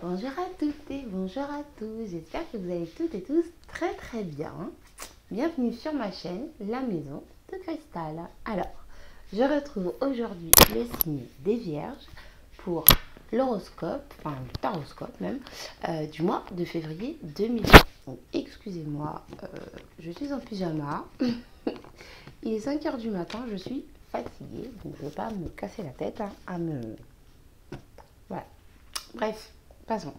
Bonjour à toutes et bonjour à tous, j'espère que vous allez toutes et tous très bien. Bienvenue sur ma chaîne, la maison de cristal. Alors, je retrouve aujourd'hui le signe des Vierges pour l'horoscope, enfin le taroscope même, du mois de février 2020. Donc excusez-moi, je suis en pyjama, il est 5 h du matin, je suis fatiguée, donc je ne vais pas me casser la tête à me... Voilà, bref. Passons.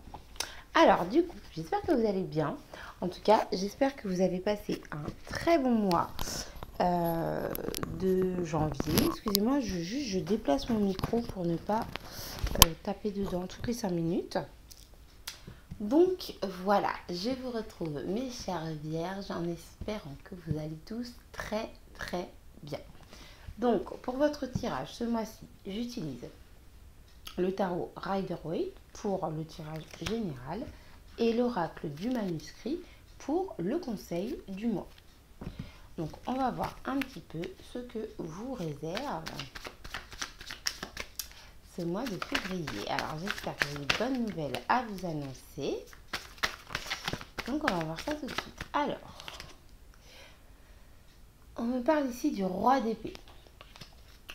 Alors, du coup, j'espère que vous allez bien. En tout cas, j'espère que vous avez passé un très bon mois de janvier. Excusez-moi, je déplace mon micro pour ne pas taper dedans toutes les 5 minutes. Donc, voilà, je vous retrouve, mes chères vierges, en espérant que vous allez tous très bien. Donc, pour votre tirage, ce mois-ci, j'utilise le tarot Rider-Waite pour le tirage général et l'oracle du manuscrit pour le conseil du mois. Donc on va voir un petit peu ce que vous réserve ce mois de février. Alors j'espère que j'ai de bonnes nouvelles à vous annoncer. Donc on va voir ça tout de suite. Alors, on me parle ici du roi d'épée.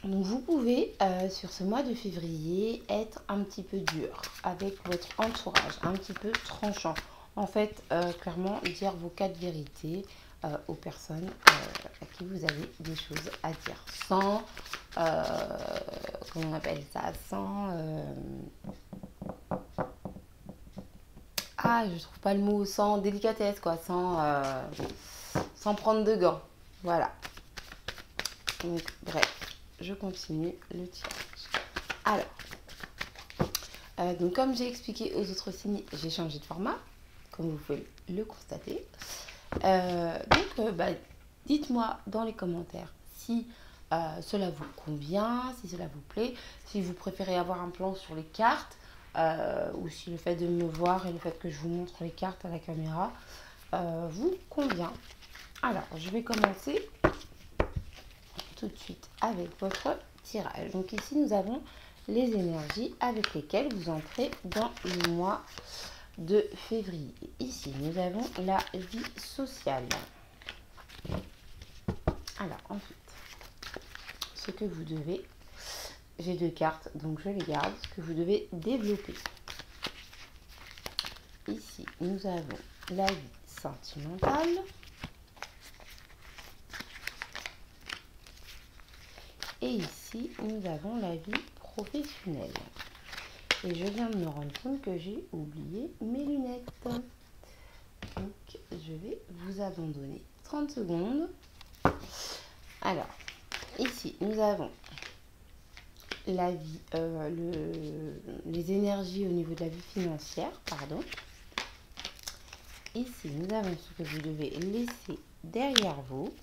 Donc vous pouvez, sur ce mois de février, être un petit peu dur avec votre entourage, un petit peu tranchant. En fait, clairement, dire vos 4 vérités aux personnes à qui vous avez des choses à dire. Sans, comment on appelle ça, sans... je trouve pas le mot, sans délicatesse, quoi, sans prendre de gants. Voilà. Donc, bref. Je continue le tirage. Alors, donc comme j'ai expliqué aux autres signes, j'ai changé de format, comme vous pouvez le constater. Dites-moi dans les commentaires si cela vous convient, si cela vous plaît, si vous préférez avoir un plan sur les cartes, ou si le fait de me voir et le fait que je vous montre les cartes à la caméra vous convient. Alors, je vais commencer tout de suite avec votre tirage. Donc ici nous avons les énergies avec lesquelles vous entrez dans le mois de février. Ici nous avons la vie sociale. Alors ensuite, ce que vous devez, j'ai 2 cartes donc je les garde, ce que vous devez développer. Ici nous avons la vie sentimentale. Et ici, nous avons la vie professionnelle. Et je viens de me rendre compte que j'ai oublié mes lunettes. Donc, je vais vous abandonner 30 secondes. Alors, ici, nous avons la vie, les énergies au niveau de la vie financière, pardon. Ici, nous avons ce que vous devez laisser derrière vous.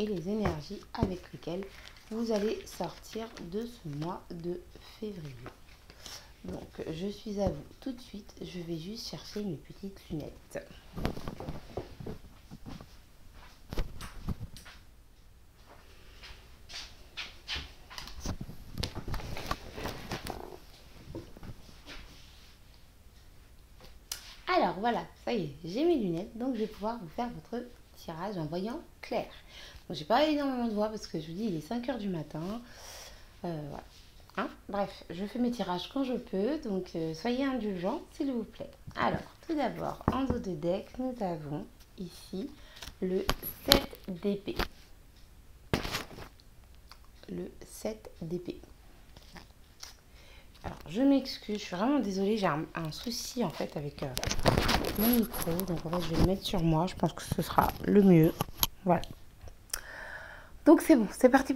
Et les énergies avec lesquelles vous allez sortir de ce mois de février. Donc, je suis à vous tout de suite. Je vais juste chercher mes petites lunettes. Alors, voilà, ça y est, j'ai mes lunettes. Donc, je vais pouvoir vous faire votre tirage en voyant clair. Donc, j'ai pas énormément de voix parce que je vous dis, il est 5 h du matin. Voilà. Bref, je fais mes tirages quand je peux, donc soyez indulgents s'il vous plaît. Alors, tout d'abord, en dos de deck, nous avons ici le 7 d'épée. Le 7 d'épée. Alors, je m'excuse, je suis vraiment désolée, j'ai un souci en fait avec mon micro, donc en fait je vais le mettre sur moi, je pense que ce sera le mieux. Voilà. Donc c'est bon, c'est parti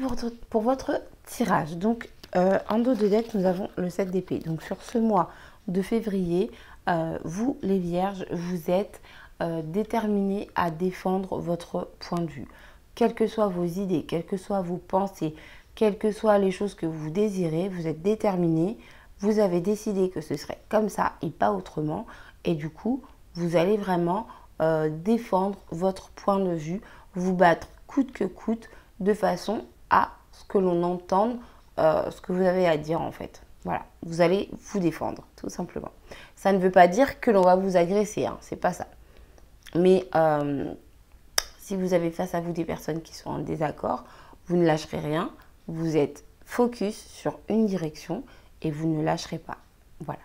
pour votre tirage. Donc en dos de deck, nous avons le 7 d'épée. Donc sur ce mois de février, vous les vierges, vous êtes déterminés à défendre votre point de vue. Quelles que soient vos idées, quelles que soient vos pensées, quelles que soient les choses que vous désirez, vous êtes déterminés. Vous avez décidé que ce serait comme ça et pas autrement. Et du coup, vous allez vraiment défendre votre point de vue, vous battre coûte que coûte, de façon à ce que l'on entende ce que vous avez à dire en fait. Voilà, vous allez vous défendre, tout simplement. Ça ne veut pas dire que l'on va vous agresser, hein, c'est pas ça. Mais si vous avez face à vous des personnes qui sont en désaccord, vous ne lâcherez rien. Vous êtes focus sur une direction et vous ne lâcherez pas. Voilà.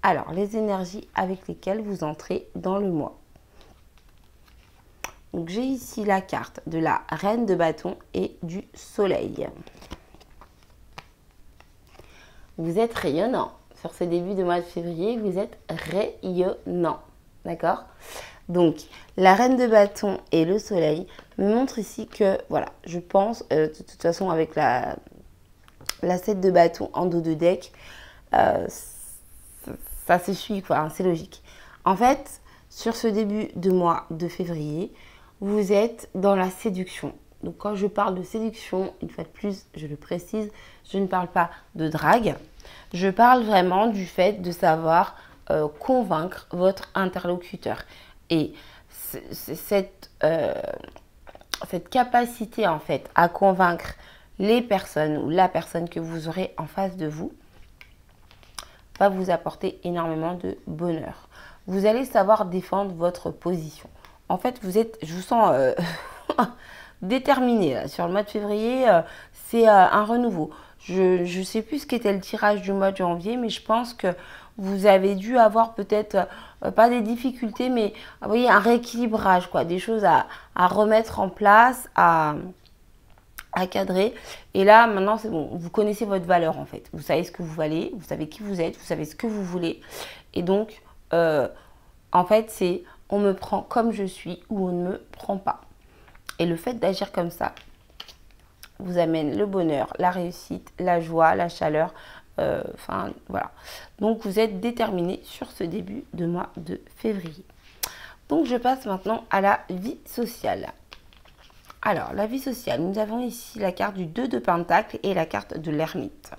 Alors, les énergies avec lesquelles vous entrez dans le mois. Donc, j'ai ici la carte de la Reine de bâton et du Soleil. Vous êtes rayonnant. Sur ce début de mois de février, vous êtes rayonnant. D'accord ? Donc, la Reine de bâton et le Soleil me montrent ici que, voilà, je pense, de toute façon, avec la 7 de bâton en dos de deck, ça se suit, quoi, hein, c'est logique. En fait, sur ce début de mois de février, vous êtes dans la séduction. Donc, quand je parle de séduction, une fois de plus, je le précise, je ne parle pas de drague. Je parle vraiment du fait de savoir convaincre votre interlocuteur. Et cette capacité, en fait, à convaincre les personnes ou la personne que vous aurez en face de vous va vous apporter énormément de bonheur. Vous allez savoir défendre votre position. En fait, je vous sens déterminé là. Sur le mois de février. C'est un renouveau. Je ne sais plus ce qu'était le tirage du mois de janvier, mais je pense que vous avez dû avoir peut-être, pas des difficultés, mais vous voyez, un rééquilibrage, quoi, des choses à remettre en place, à cadrer. Et là, maintenant, c'est bon. Vous connaissez votre valeur, en fait. Vous savez ce que vous valez, vous savez qui vous êtes, vous savez ce que vous voulez. Et donc, en fait, c'est on me prend comme je suis ou on ne me prend pas. Et le fait d'agir comme ça vous amène le bonheur, la réussite, la joie, la chaleur. Enfin, voilà. Donc, vous êtes déterminé sur ce début de mois de février. Donc, je passe maintenant à la vie sociale. Alors, la vie sociale, nous avons ici la carte du 2 de Pentacle et la carte de l'Ermite.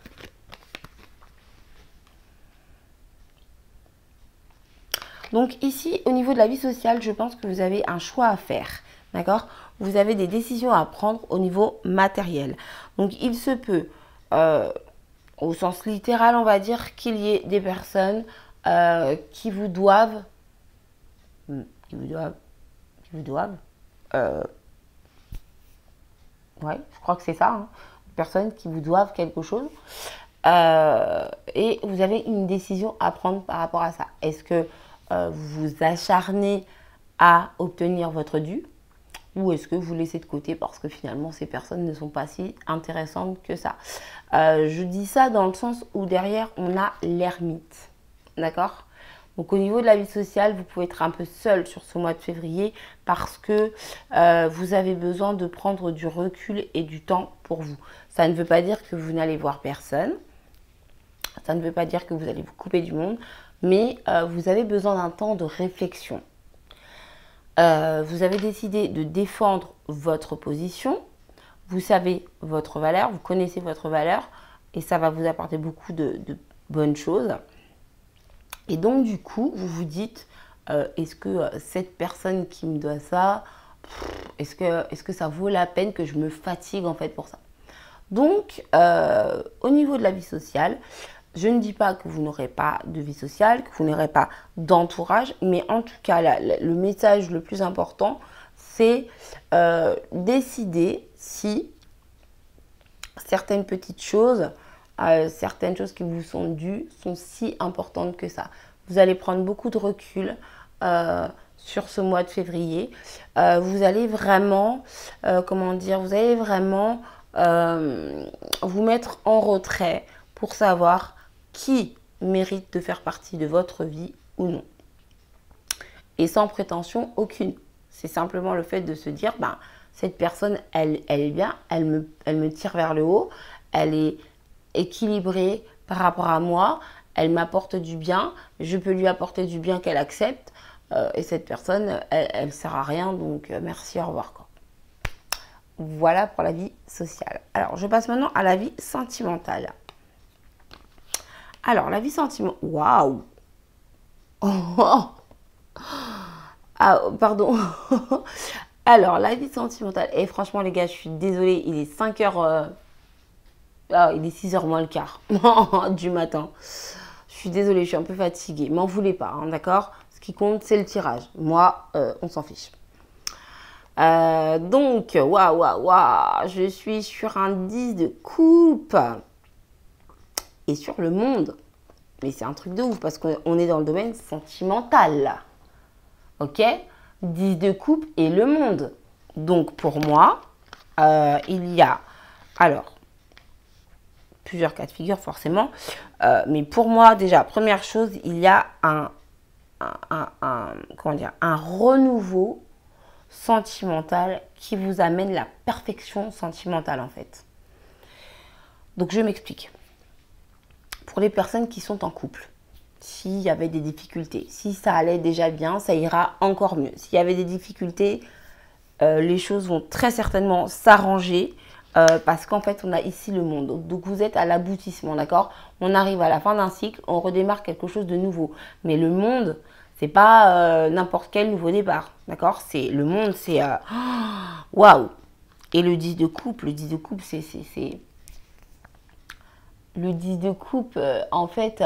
Donc ici, au niveau de la vie sociale, je pense que vous avez un choix à faire, d'accord? Vous avez des décisions à prendre au niveau matériel. Donc il se peut, au sens littéral, on va dire, qu'il y ait des personnes qui vous doivent, ouais, je crois que c'est ça, hein, des personnes qui vous doivent quelque chose. Et vous avez une décision à prendre par rapport à ça. Est-ce que vous vous acharnez à obtenir votre dû ou est-ce que vous laissez de côté parce que finalement ces personnes ne sont pas si intéressantes que ça. Je dis ça dans le sens où derrière on a l'ermite, d'accord? Donc au niveau de la vie sociale, vous pouvez être un peu seul sur ce mois de février parce que vous avez besoin de prendre du recul et du temps pour vous. Ça ne veut pas dire que vous n'allez voir personne, ça ne veut pas dire que vous allez vous couper du monde, mais vous avez besoin d'un temps de réflexion. Vous avez décidé de défendre votre position, vous savez votre valeur, vous connaissez votre valeur et ça va vous apporter beaucoup de bonnes choses. Et donc du coup, vous vous dites, est-ce que cette personne qui me doit ça, est-ce que ça vaut la peine que je me fatigue en fait pour ça? Donc, au niveau de la vie sociale, je ne dis pas que vous n'aurez pas de vie sociale, que vous n'aurez pas d'entourage, mais en tout cas, le message le plus important, c'est décider si certaines petites choses, certaines choses qui vous sont dues, sont si importantes que ça. Vous allez prendre beaucoup de recul sur ce mois de février. Vous allez vraiment, comment dire, vous allez vraiment vous mettre en retrait pour savoir qui mérite de faire partie de votre vie ou non. Et sans prétention aucune. C'est simplement le fait de se dire, ben, cette personne, elle est bien, elle me tire vers le haut, elle est équilibrée par rapport à moi, elle m'apporte du bien, je peux lui apporter du bien qu'elle accepte, et cette personne, elle ne sert à rien, donc merci, au revoir, quoi. Voilà pour la vie sociale. Alors, je passe maintenant à la vie sentimentale. Alors, la vie sentimentale... Waouh! Oh. Ah, pardon. Alors, la vie sentimentale. Et franchement, les gars, je suis désolée. Il est 5h... Ah, il est 6h moins le quart du matin. Je suis désolée, je suis un peu fatiguée. M'en voulez pas, hein, d'accord? Ce qui compte, c'est le tirage. Moi, on s'en fiche. Donc, waouh, waouh, waouh, je suis sur un 10 de coupe et sur le monde. Mais c'est un truc de ouf parce qu'on est dans le domaine sentimental là. Ok? 10 de coupe et le monde. Donc, pour moi, il y a, alors, plusieurs cas de figure forcément. Mais pour moi, déjà, première chose, il y a comment dire, un renouveau sentimental qui vous amène la perfection sentimentale en fait. Donc je m'explique. Pour les personnes qui sont en couple, s'il y avait des difficultés, si ça allait déjà bien, ça ira encore mieux. S'il y avait des difficultés, les choses vont très certainement s'arranger parce qu'en fait on a ici le monde. Donc vous êtes à l'aboutissement, d'accord? On arrive à la fin d'un cycle, on redémarre quelque chose de nouveau. Mais le monde, c'est pas n'importe quel nouveau départ, d'accord? C'est le monde, c'est waouh. Et le 10 de coupe, le 10 de coupe, c'est le 10 de coupe, en fait,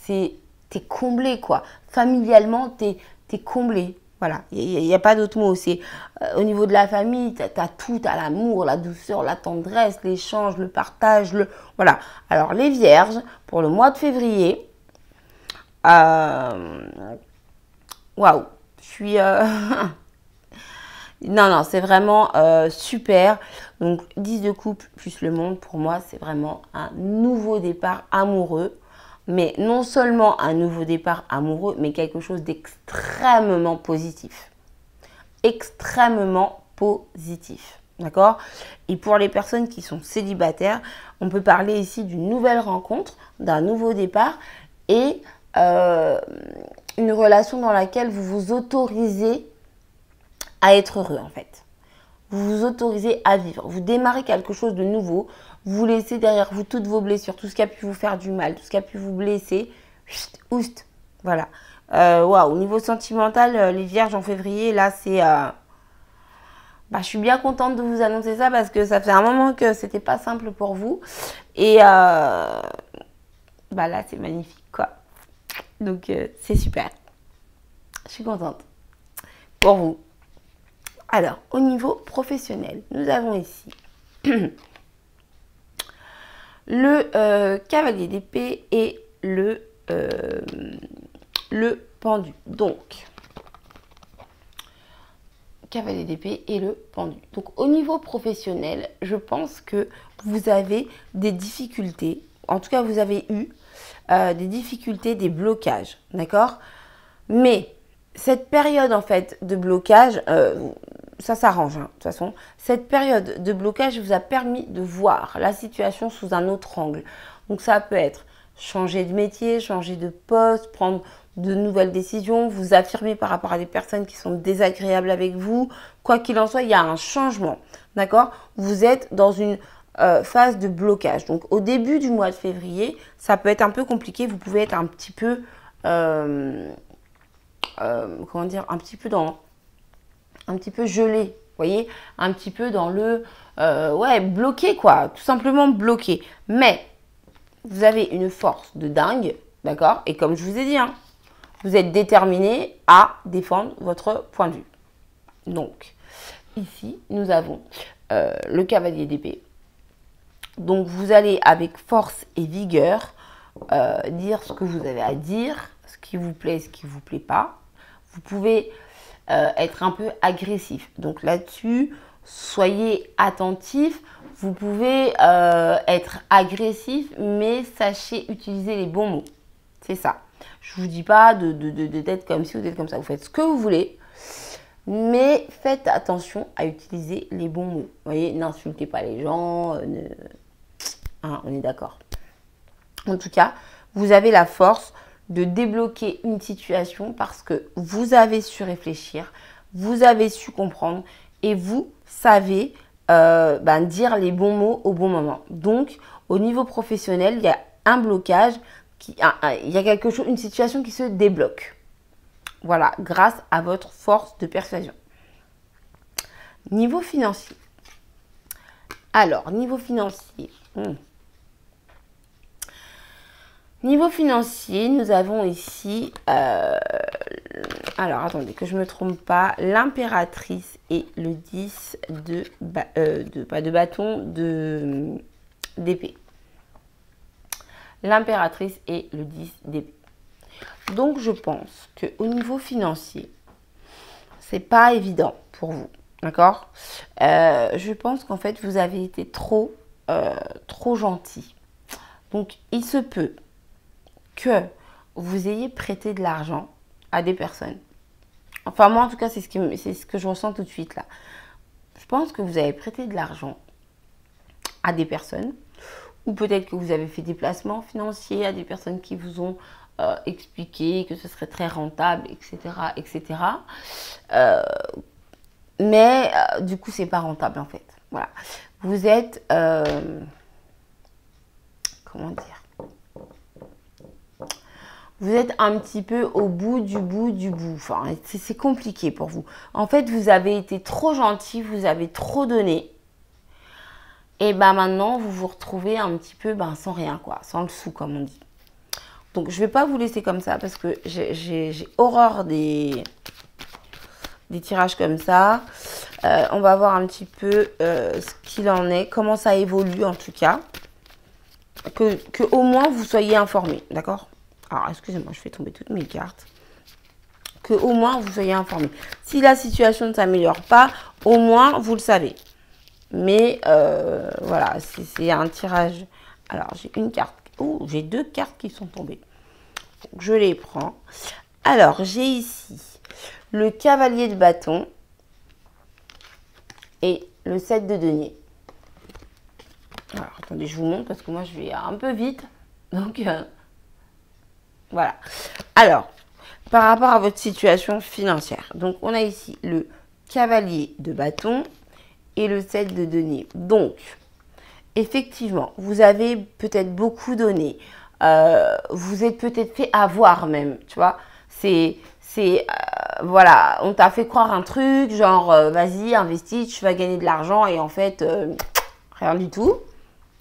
t'es comblé quoi. Familialement, t'es comblé. Voilà, il n'y a pas d'autre mot. C'est au niveau de la famille, t'as tout, t'as l'amour, la douceur, la tendresse, l'échange, le partage, voilà. Alors les vierges, pour le mois de février. Waouh, je suis... non, non, c'est vraiment super. Donc, 10 de coupe plus le monde, pour moi, c'est vraiment un nouveau départ amoureux. Mais non seulement un nouveau départ amoureux, mais quelque chose d'extrêmement positif. Extrêmement positif. D'accord? Et pour les personnes qui sont célibataires, on peut parler ici d'une nouvelle rencontre, d'un nouveau départ et une relation dans laquelle vous vous autorisez à être heureux en fait. Vous vous autorisez à vivre. Vous démarrez quelque chose de nouveau. Vous laissez derrière vous toutes vos blessures, tout ce qui a pu vous faire du mal, tout ce qui a pu vous blesser. Oust. Voilà. Waouh. Au niveau sentimental, les vierges en février, là c'est... je suis bien contente de vous annoncer ça parce que ça fait un moment que c'était pas simple pour vous. Et là c'est magnifique quoi. Donc c'est super. Je suis contente pour vous. Alors, au niveau professionnel, nous avons ici le cavalier d'épée et le pendu. Donc, cavalier d'épée et le pendu. Donc, au niveau professionnel, je pense que vous avez des difficultés. En tout cas, vous avez eu des difficultés, des blocages. D'accord? Mais cette période, en fait, de blocage... ça s'arrange, hein, de toute façon. Cette période de blocage vous a permis de voir la situation sous un autre angle. Donc, ça peut être changer de métier, changer de poste, prendre de nouvelles décisions, vous affirmer par rapport à des personnes qui sont désagréables avec vous. Quoi qu'il en soit, il y a un changement, d'accord? Vous êtes dans une phase de blocage. Donc, au début du mois de février, ça peut être un peu compliqué. Vous pouvez être un petit peu, comment dire, un petit peu gelé, vous voyez, un petit peu dans le, ouais, bloqué quoi, tout simplement bloqué. Mais vous avez une force de dingue, d'accord? Et comme je vous ai dit, hein, vous êtes déterminé à défendre votre point de vue. Donc, ici, nous avons le cavalier d'épée. Donc, vous allez avec force et vigueur dire ce que vous avez à dire, ce qui vous plaît, ce qui ne vous plaît pas. Vous pouvez être un peu agressif. Donc là-dessus, soyez attentif. Vous pouvez être agressif, mais sachez utiliser les bons mots. C'est ça. Je ne vous dis pas d'être comme ci ou d'être comme ça. Vous faites ce que vous voulez, mais faites attention à utiliser les bons mots. Vous voyez, n'insultez pas les gens. Hein, on est d'accord. En tout cas, vous avez la force de débloquer une situation parce que vous avez su réfléchir, vous avez su comprendre et vous savez dire les bons mots au bon moment. Donc, au niveau professionnel, il y a un blocage, il y a quelque chose, une situation qui se débloque. Voilà, grâce à votre force de persuasion. Niveau financier. Alors, niveau financier, Niveau financier, nous avons ici, alors attendez que je ne me trompe pas, l'impératrice et le 10 pas de bâton, d'épée. L'impératrice et le 10 d'épée. Donc je pense qu'au niveau financier, c'est pas évident pour vous, d'accord? Je pense qu'en fait, vous avez été trop gentil. Donc il se peut que vous ayez prêté de l'argent à des personnes. Enfin, moi, en tout cas, c'est ce que je ressens tout de suite, là. Je pense que vous avez prêté de l'argent à des personnes, ou peut-être que vous avez fait des placements financiers à des personnes qui vous ont expliqué que ce serait très rentable, etc., etc. Mais, du coup, c'est pas rentable, en fait. Voilà. Vous êtes... comment dire? Vous êtes un petit peu au bout du bout du bout. Enfin, c'est compliqué pour vous. En fait, vous avez été trop gentil, vous avez trop donné. Et ben maintenant, vous vous retrouvez un petit peu sans rien, quoi. Sans le sou, comme on dit. Donc, je ne vais pas vous laisser comme ça parce que j'ai horreur des tirages comme ça. On va voir un petit peu ce qu'il en est, comment ça évolue en tout cas. Que au moins, vous soyez informés, d'accord ? Alors, excusez-moi, je fais tomber toutes mes cartes. Que au moins, vous soyez informés. Si la situation ne s'améliore pas, au moins, vous le savez. Mais, voilà, c'est un tirage. Alors, j'ai une carte. Oh, j'ai deux cartes qui sont tombées. Donc, je les prends. Alors, j'ai ici le cavalier de bâton et le 7 de denier. Alors, attendez, je vous montre parce que moi, je vais un peu vite. Donc... voilà. Alors, par rapport à votre situation financière, donc on a ici le cavalier de bâton et le 7 de denier. Donc, effectivement, vous avez peut-être beaucoup donné. Vous êtes peut-être fait avoir même, tu vois. Voilà, on t'a fait croire un truc, genre, vas-y, investis, tu vas gagner de l'argent et en fait, rien du tout.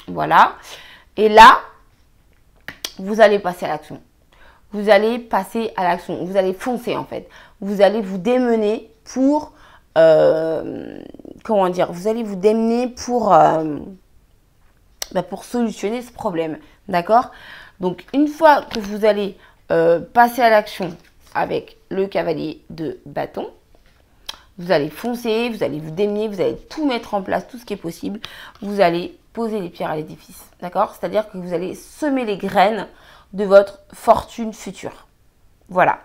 Voilà. Et là, vous allez passer à l'action. Vous allez passer à l'action, vous allez foncer en fait. Vous allez vous démener pour, comment dire, vous allez vous démener pour solutionner ce problème, d'accord? Donc, une fois que vous allez passer à l'action avec le cavalier de bâton, vous allez foncer, vous allez vous démener, vous allez tout mettre en place, tout ce qui est possible. Vous allez poser les pierres à l'édifice, d'accord? C'est-à-dire que vous allez semer les graines de votre fortune future. Voilà.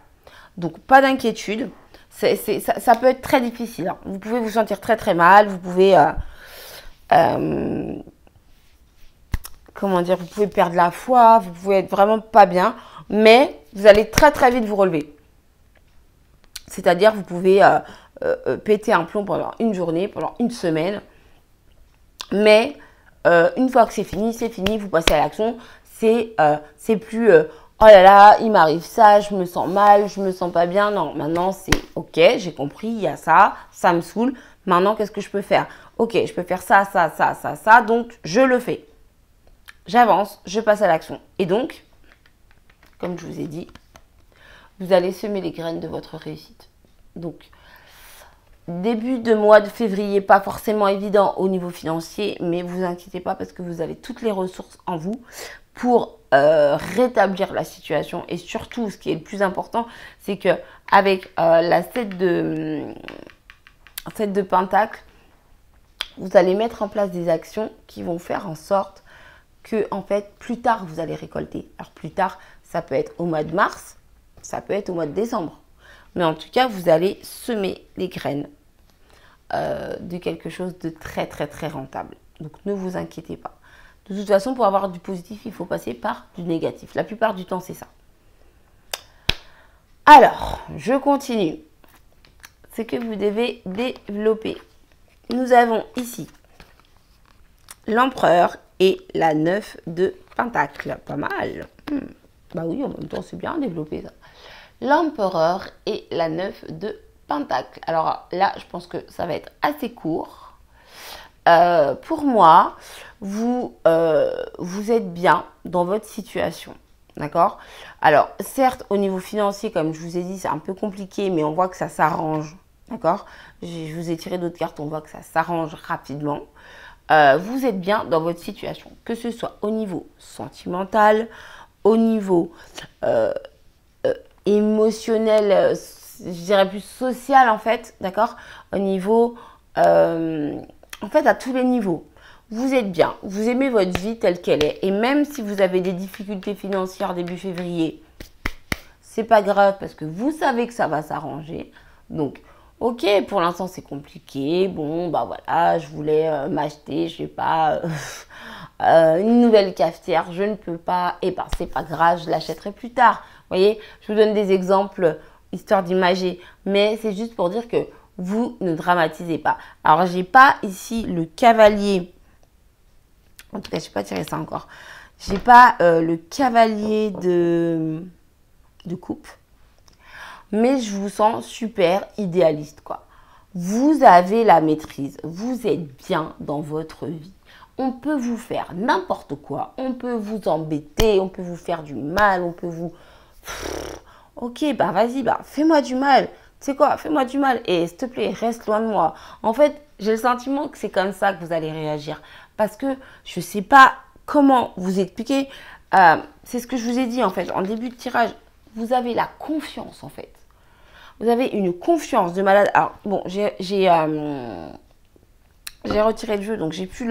Donc, pas d'inquiétude. Ça peut être très difficile. Hein. Vous pouvez vous sentir très très mal. Vous pouvez... comment dire? Vous pouvez perdre la foi. Vous pouvez être vraiment pas bien. Mais vous allez très très vite vous relever. C'est-à-dire, vous pouvez péter un plomb pendant une journée, pendant une semaine. Mais une fois que c'est fini, vous passez à l'action. C'est plus oh là là, il m'arrive ça, je me sens mal, je me sens pas bien. Non, maintenant c'est ok, j'ai compris, il y a ça, ça me saoule. Maintenant, qu'est-ce que je peux faire? Ok, je peux faire ça, ça, ça, ça, ça. Donc, je le fais. J'avance, je passe à l'action. Et donc, comme je vous ai dit, vous allez semer les graines de votre réussite. Donc, début de mois de février, pas forcément évident au niveau financier, mais vous inquiétez pas parce que vous avez toutes les ressources en vous pour rétablir la situation. Et surtout, ce qui est le plus important, c'est que avec la 7 de Pentacle, vous allez mettre en place des actions qui vont faire en sorte que, en fait, plus tard, vous allez récolter. Alors, plus tard, ça peut être au mois de mars, ça peut être au mois de décembre. Mais en tout cas, vous allez semer les graines de quelque chose de très, très, très rentable. Donc, ne vous inquiétez pas. De toute façon, pour avoir du positif, il faut passer par du négatif. La plupart du temps, c'est ça. Alors, je continue. Ce que vous devez développer. Nous avons ici l'empereur et la 9 de Pentacle. Pas mal. Bah oui, en même temps, c'est bien développé ça. L'empereur et la 9 de Pentacle. Alors là, je pense que ça va être assez court. Pour moi, vous êtes bien dans votre situation. D'accord? Alors, certes, au niveau financier, comme je vous ai dit, c'est un peu compliqué, mais on voit que ça s'arrange. D'accord? Je vous ai tiré d'autres cartes, on voit que ça s'arrange rapidement. Vous êtes bien dans votre situation, que ce soit au niveau sentimental, au niveau émotionnel, je dirais plus social en fait, d'accord? Au niveau, en fait à tous les niveaux. Vous êtes bien, vous aimez votre vie telle qu'elle est. Et même si vous avez des difficultés financières début février, c'est pas grave parce que vous savez que ça va s'arranger. Donc, ok, pour l'instant c'est compliqué. Bon, bah voilà, je voulais m'acheter, je sais pas, une nouvelle cafetière. Je ne peux pas. Et ben, c'est pas grave, je l'achèterai plus tard. Vous voyez, je vous donne des exemples histoire d'imager. Mais c'est juste pour dire que vous ne dramatisez pas. Alors, j'ai pas ici le cavalier. En tout cas, je n'ai pas tiré ça encore. Je n'ai pas le cavalier de coupe. Mais je vous sens super idéaliste, quoi. Vous avez la maîtrise. Vous êtes bien dans votre vie. On peut vous faire n'importe quoi. On peut vous embêter. On peut vous faire du mal. On peut vous... Ok, bah vas-y, bah fais-moi du mal. Tu sais quoi, fais-moi du mal. Et s'il te plaît, reste loin de moi. En fait, j'ai le sentiment que c'est comme ça que vous allez réagir. Parce que je ne sais pas comment vous expliquer. C'est ce que je vous ai dit en fait en début de tirage. Vous avez la confiance en fait. Vous avez une confiance de malade. Alors bon, j'ai retiré le jeu, donc j'ai plus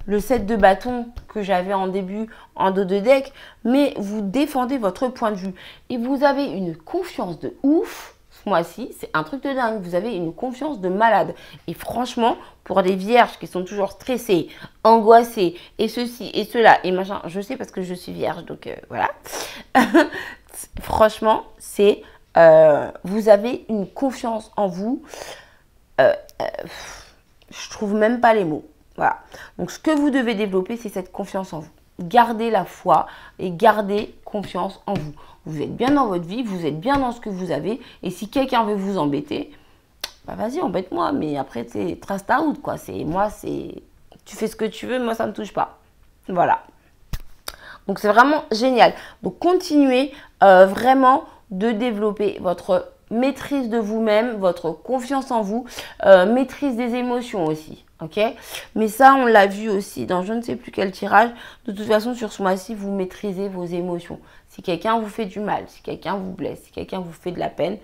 le set de bâtons que j'avais en début en dos de deck. Mais vous défendez votre point de vue. Et vous avez une confiance de ouf. Ce mois-ci, c'est un truc de dingue. Vous avez une confiance de malade. Et franchement, pour des vierges qui sont toujours stressées, angoissées, et ceci, et cela, et machin, je sais parce que je suis vierge, donc voilà. Franchement, c'est... vous avez une confiance en vous. Je trouve même pas les mots. Voilà. Donc, ce que vous devez développer, c'est cette confiance en vous. Gardez la foi et gardez confiance en vous. Vous êtes bien dans votre vie, vous êtes bien dans ce que vous avez. Et si quelqu'un veut vous embêter, bah vas-y, embête-moi. Mais après, c'est trace ta route, quoi. Tu fais ce que tu veux, moi, ça ne me touche pas. Voilà. Donc, c'est vraiment génial. Donc, continuez vraiment de développer votre maîtrise de vous-même, votre confiance en vous, maîtrise des émotions aussi. Ok, mais ça, on l'a vu aussi dans je ne sais plus quel tirage. De toute façon, sur ce mois-ci, vous maîtrisez vos émotions. Si quelqu'un vous fait du mal, si quelqu'un vous blesse, si quelqu'un vous fait de la peine,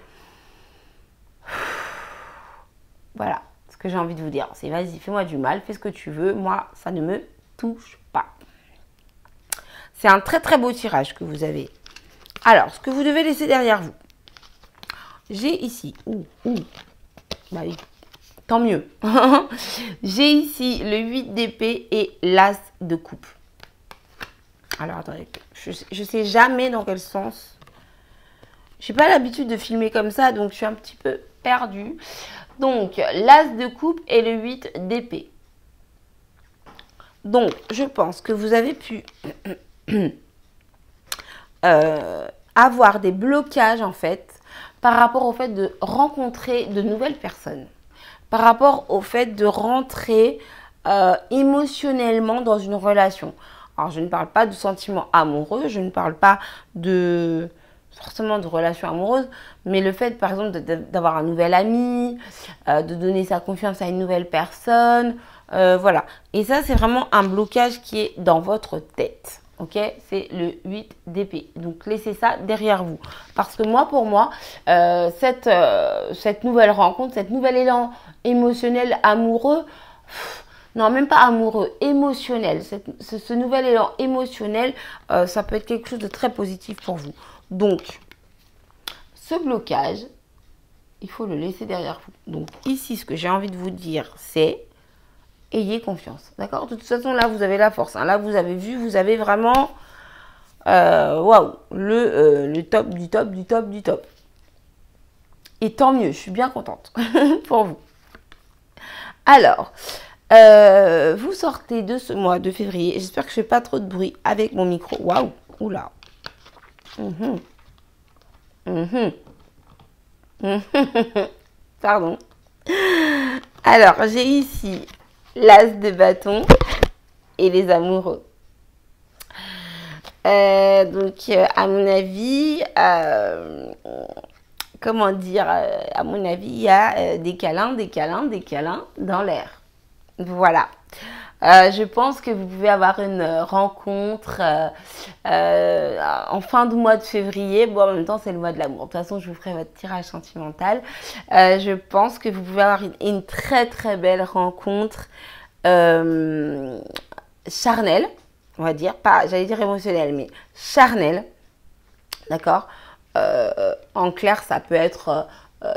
voilà ce que j'ai envie de vous dire. C'est vas-y, fais-moi du mal, fais ce que tu veux. Moi, ça ne me touche pas. C'est un très très beau tirage que vous avez. Alors, ce que vous devez laisser derrière vous. J'ai ici, bah oui. Tant mieux. J'ai ici le 8 d'épée et l'as de coupe. Alors, attendez. Je ne sais jamais dans quel sens. Je n'ai pas l'habitude de filmer comme ça, donc je suis un petit peu perdue. Donc, l'as de coupe et le 8 d'épée. Donc, je pense que vous avez pu avoir des blocages, en fait, par rapport au fait de rencontrer de nouvelles personnes. Par rapport au fait de rentrer émotionnellement dans une relation. Alors, je ne parle pas de sentiments amoureux, je ne parle pas forcément de relations amoureuses, mais le fait, par exemple, d'avoir un nouvel ami, de donner sa confiance à une nouvelle personne, voilà. Et ça, c'est vraiment un blocage qui est dans votre tête. Ok, c'est le 8 d'épée. Donc, laissez ça derrière vous. Parce que moi, pour moi, cette nouvelle rencontre, cet nouvel élan émotionnel, amoureux, non, même pas amoureux, émotionnel. Ce nouvel élan émotionnel, ça peut être quelque chose de très positif pour vous. Donc, ce blocage, il faut le laisser derrière vous. Donc, ici, ce que j'ai envie de vous dire, c'est... ayez confiance, d'accord? De toute façon, là, vous avez la force. Hein. Là, vous avez vu, vous avez vraiment, waouh, le top du top du top du top. Et tant mieux, je suis bien contente pour vous. Alors, vous sortez de ce mois de février. J'espère que je ne fais pas trop de bruit avec mon micro. Waouh, oula. Pardon. Alors, j'ai ici l'as de bâton et les amoureux. Donc, à mon avis, comment dire, à mon avis, il y a des câlins dans l'air. Voilà. Je pense que vous pouvez avoir une rencontre en fin de mois de février. Bon, en même temps, c'est le mois de l'amour. De toute façon, je vous ferai votre tirage sentimental. Je pense que vous pouvez avoir une très, très belle rencontre charnelle, on va dire. Pas, j'allais dire émotionnelle, mais charnelle. D'accord. En clair, ça peut être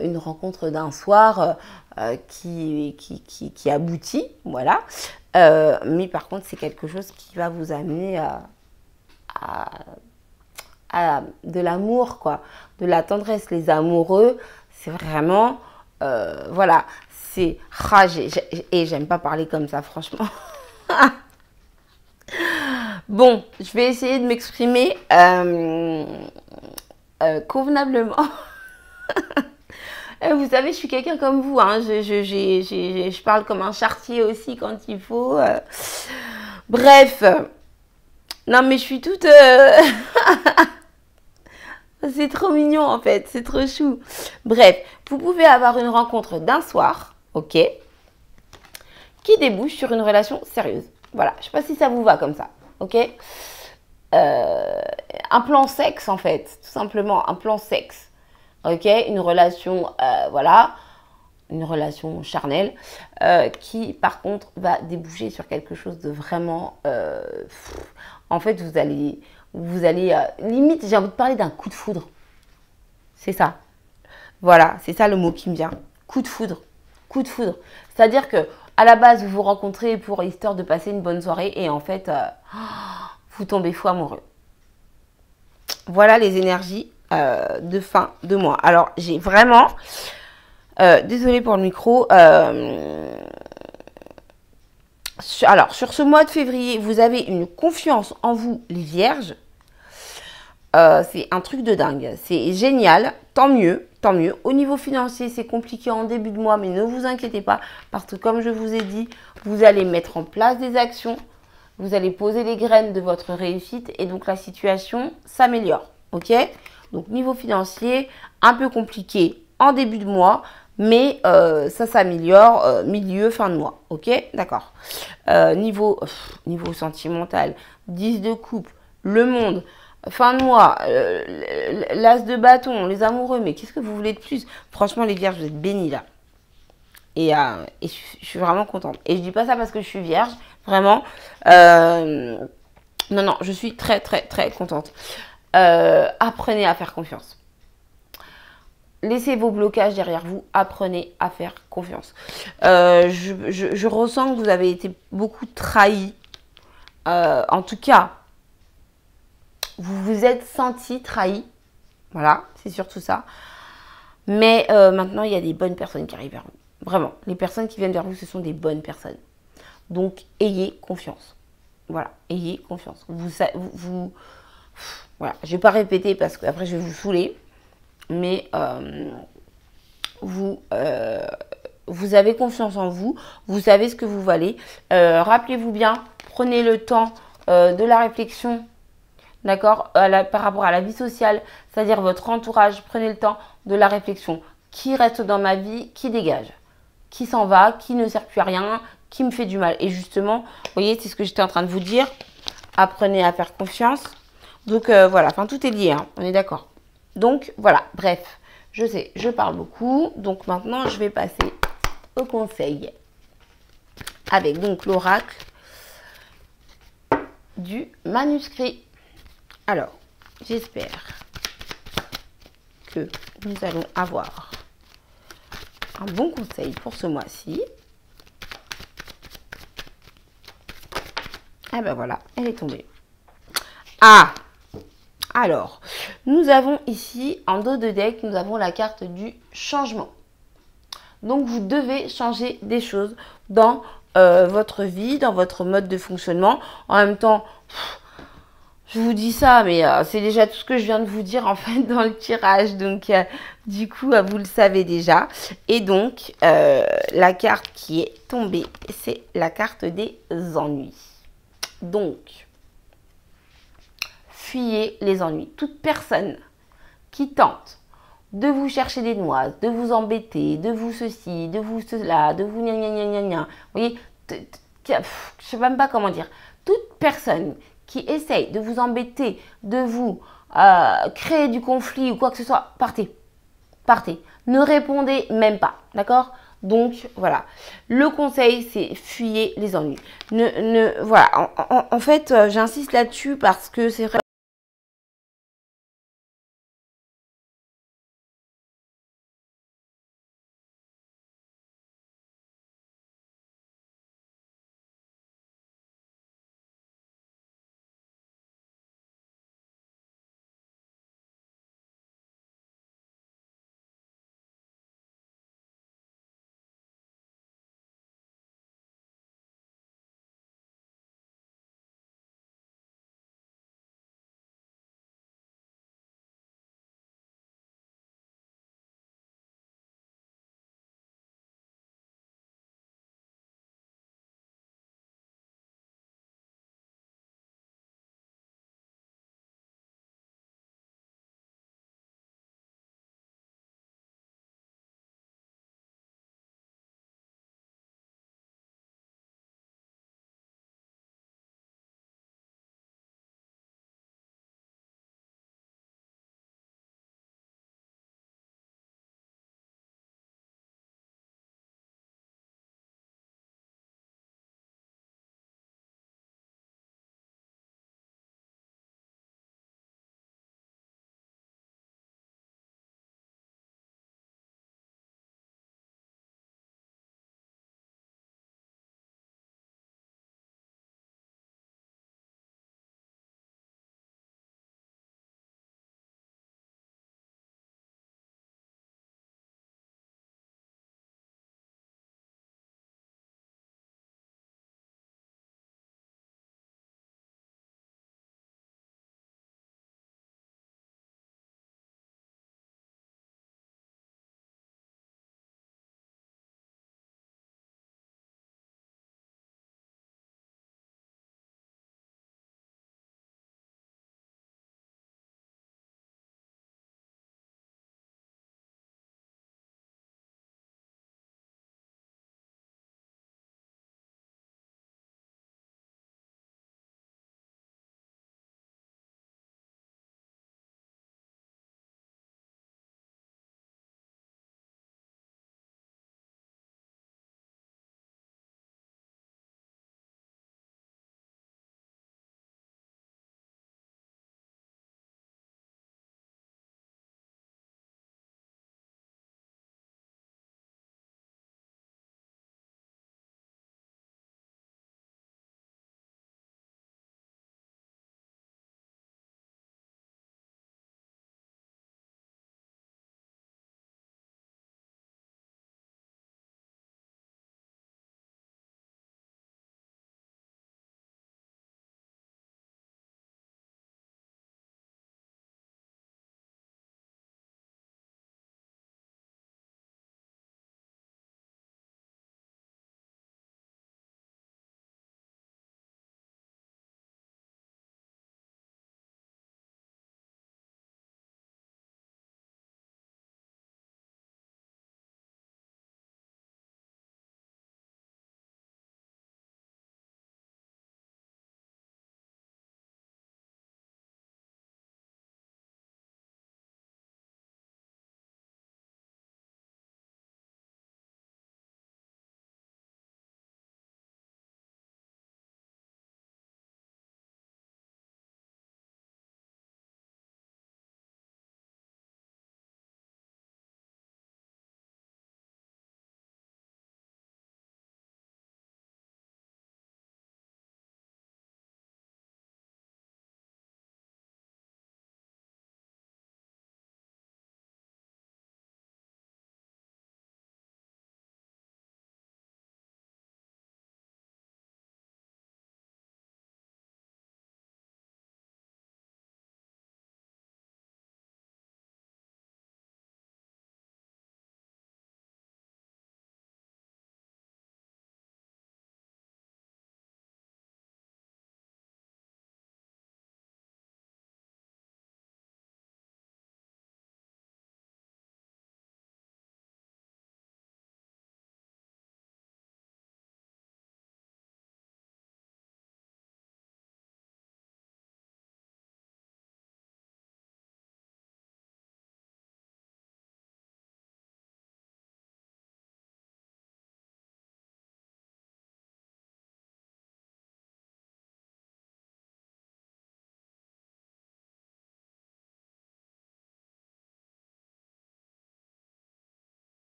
une rencontre d'un soir qui aboutit, voilà. Mais par contre, c'est quelque chose qui va vous amener à de l'amour, quoi, de la tendresse. Les amoureux, c'est vraiment, voilà, c'est... Ah, et j'aime pas parler comme ça, franchement. Bon, je vais essayer de m'exprimer convenablement. Vous savez, je suis quelqu'un comme vous, hein. Je parle comme un charretier aussi quand il faut. Bref. Non, mais je suis toute... C'est trop mignon, en fait. C'est trop chou. Bref, vous pouvez avoir une rencontre d'un soir, ok, qui débouche sur une relation sérieuse. Voilà, je ne sais pas si ça vous va comme ça, ok. Un plan sexe, en fait. Tout simplement, un plan sexe. Ok, une relation, voilà, une relation charnelle qui, par contre, va déboucher sur quelque chose de vraiment... en fait, vous allez limite, j'ai envie de parler d'un coup de foudre. C'est ça. Voilà, c'est ça le mot qui me vient. Coup de foudre. Coup de foudre. C'est-à-dire que à la base, vous vous rencontrez pour histoire de passer une bonne soirée et en fait, vous tombez fou amoureux. Voilà les énergies de fin de mois. Alors, j'ai vraiment... désolée pour le micro. Alors, sur ce mois de février, vous avez une confiance en vous, les vierges. C'est un truc de dingue. C'est génial. Tant mieux. Tant mieux. Au niveau financier, c'est compliqué en début de mois, mais ne vous inquiétez pas. Parce que comme je vous ai dit, vous allez mettre en place des actions. Vous allez poser les graines de votre réussite. Et donc, la situation s'améliore. Ok ? Donc, niveau financier, un peu compliqué en début de mois. Mais ça s'améliore milieu, fin de mois. Ok, d'accord. Niveau sentimental, 10 de coupe, le monde, fin de mois, l'as de bâton, les amoureux. Mais qu'est-ce que vous voulez de plus? Franchement, les vierges, vous êtes bénis là. Et je suis vraiment contente. Et je dis pas ça parce que je suis vierge. Vraiment. Non, je suis très, très, très contente. Apprenez à faire confiance. Laissez vos blocages derrière vous, apprenez à faire confiance. Je ressens que vous avez été beaucoup trahi. En tout cas, vous vous êtes senti trahi. Voilà, c'est surtout ça. Mais maintenant, il y a des bonnes personnes qui arrivent vers vous. Vraiment, les personnes qui viennent vers vous, ce sont des bonnes personnes. Donc, ayez confiance. Voilà, ayez confiance. Voilà, je ne vais pas répéter parce qu'après, je vais vous saouler. Mais vous avez confiance en vous, vous savez ce que vous valez. Rappelez-vous bien, prenez le temps de la réflexion, d'accord, par rapport à la vie sociale, c'est-à-dire votre entourage, prenez le temps de la réflexion. Qui reste dans ma vie, qui dégage, qui s'en va, qui ne sert plus à rien, qui me fait du mal. Et justement, vous voyez, c'est ce que j'étais en train de vous dire, apprenez à faire confiance. Donc voilà, enfin tout est lié, hein, on est d'accord. Donc, voilà, bref, je sais, je parle beaucoup. Donc, maintenant, je vais passer au conseil. Avec donc l'oracle du manuscrit. Alors, j'espère que nous allons avoir un bon conseil pour ce mois-ci. Ah ben voilà, elle est tombée. Ah! Alors, nous avons ici, en dos de deck, nous avons la carte du changement. Donc, vous devez changer des choses dans votre vie, dans votre mode de fonctionnement. En même temps, je vous dis ça, mais c'est déjà tout ce que je viens de vous dire, en fait, dans le tirage. Donc, du coup, vous le savez déjà. Et donc, la carte qui est tombée, c'est la carte des ennuis. Donc, fuyez les ennuis. Toute personne qui tente de vous chercher des noises, de vous embêter, de vous ceci, de vous cela, de vous gna gna gna gna gna. Vous voyez, je ne sais même pas comment dire. Toute personne qui essaye de vous embêter, de vous créer du conflit ou quoi que ce soit, partez. Partez. Ne répondez même pas. D'accord? Donc, voilà. Le conseil, c'est fuyez les ennuis. Voilà. En fait, j'insiste là-dessus parce que c'est vrai.